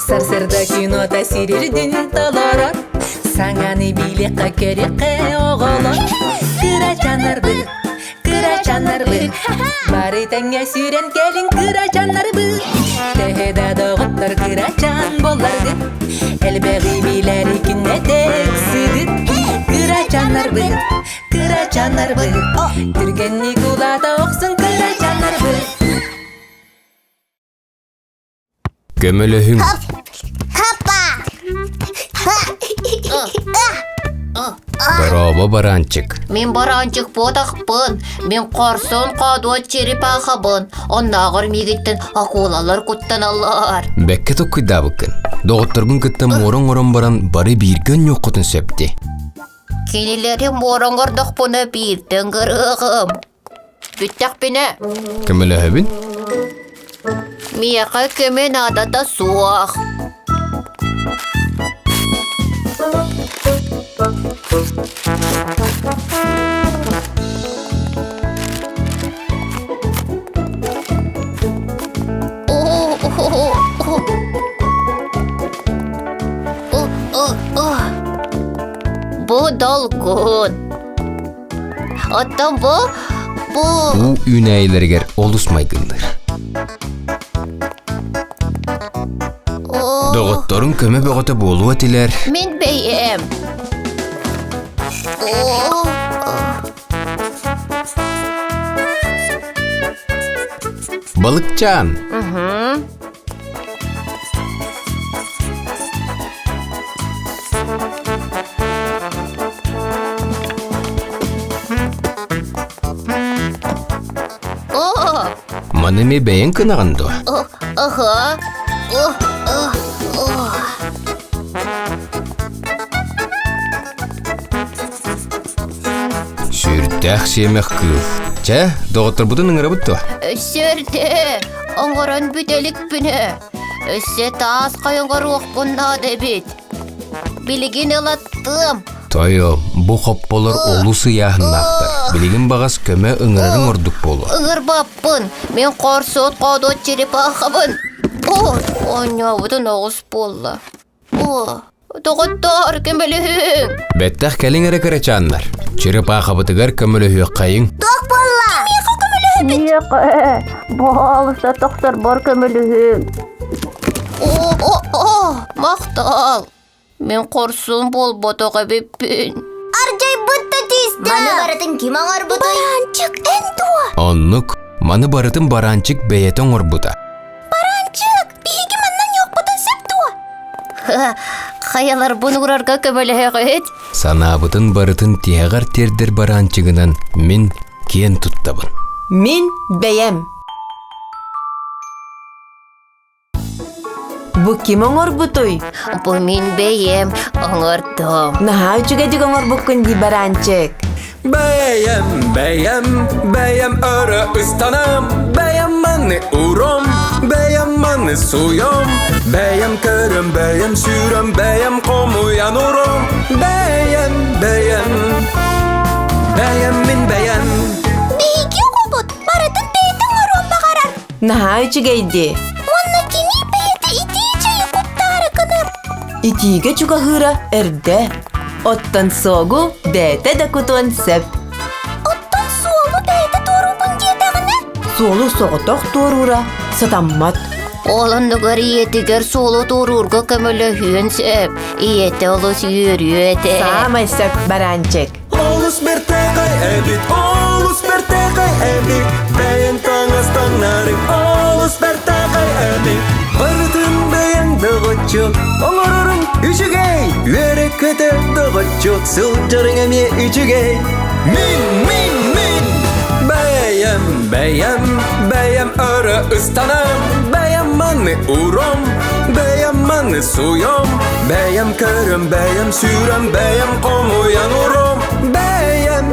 Сарсырда кино тасирирдин таларар. Саңаны билекка керекке оголор. Кыра жанарбы. Бары таңа сүрен келин кыра жанарбы. Техеда доғыттар кыра жан боларды. Элбеги билери күнне тексидир. Кыра жанарбы. Түргенни кулада оксун кыра жанарбы. Kömölöhün. Bravo barançık. Мен баранчык бодақпын. Мен қарсын қадуат черепахабын. Оннағыр мегеттен акулалар куттаналар. Бәкке tokkuyda bakın. Doğutturgun kıtta moron baran bari bir gün yokutun septi. Kenelері мораңғырдық бұны бірдің ғырығым. Бүттәк біне. Kömölöhün. Мияқа көмен адата суақ. Bu dalgın. Hatta bu. Bu üneylerger olusmaygındır. Doğutturun kömö böğüte bolu etiler. Мен бейім. Balıkçan. Manemi beğen kınağındı. Aha. Sürtək semək kıl. Çə, doğuttur budun ыңыры бұтты. Сөрді. Оңғырын бүделік бүні. Өссе таас қайынғыр оқпынна дебет. Білігін ылаттым. Тойо, bu hoppolar olusu yahınақтыр. Білігін бағас көмө ыңырырың ордық болу. Ыңырбаппын. Мен қарсот қадот черепахабын. Оня бұдын оғыз болла. Тоғыттар көмілігін. Бәттәқ кәлің әрі кәречанлар. Черепаха бұтығар көмілігі қайың. Мияқа, балыста тоқтар бар көмілігін. Мақтал. Мен қорсын бол ботоға беппін. Аржай бұтты тесті. Маны баратын кем аңар бұты? Баранчык, әндуа. Онлық, маны барытын баранчык бәйетін орбута. Баранчык, бейгі маннан yok бұтын сәптуа. Қаялар бұны ұрарға көмілігі қойет. Сана бұтын барытын тияғар тердер баранчыгынан мен кен тұттабын. Мен бәйем. Bu kim oңор butoy? Бұл мен бейем аңырдым. Naha üçüge jig oңor bukkun di barançık. Beyem örü ıstanım. Beyem manı uğrum. Beyem manı suyum. Beyem körüm, beyem sürüm. Beyem komuyan uğrum. Beyem min beyem. Beygi okubut, baratın beytin oruğun bakarar. Naha üçügeydi. Onunla kini beyte itiyice yukuptara kınır. İtiğe çuka hıra erde. Ottan soğu dete de kutun sep. Ottan soğulu beyte doğrubun diyedağını. Solu soğutok doğrura. Satammat. Олындығыр иетігер солы тұрурға көмілігін сәп. Иеті олыс үйрүйеті. Sağmaysak barançık. Olus bertekay ebit, olus bertekay ebit. Beyem tangastanlarım, olus bertekay ebit. Barıtın beyem dağıtçıl, oңororun üçügey. Verek köte dağıtçıl, sılcarın emye üçügey. Min. Beyem örü ıstanım. Beyem manı uğrum. Beyem manı suyum. Beyem körüm, beyem sürüm. Beyem komuyan uğrum. Beyem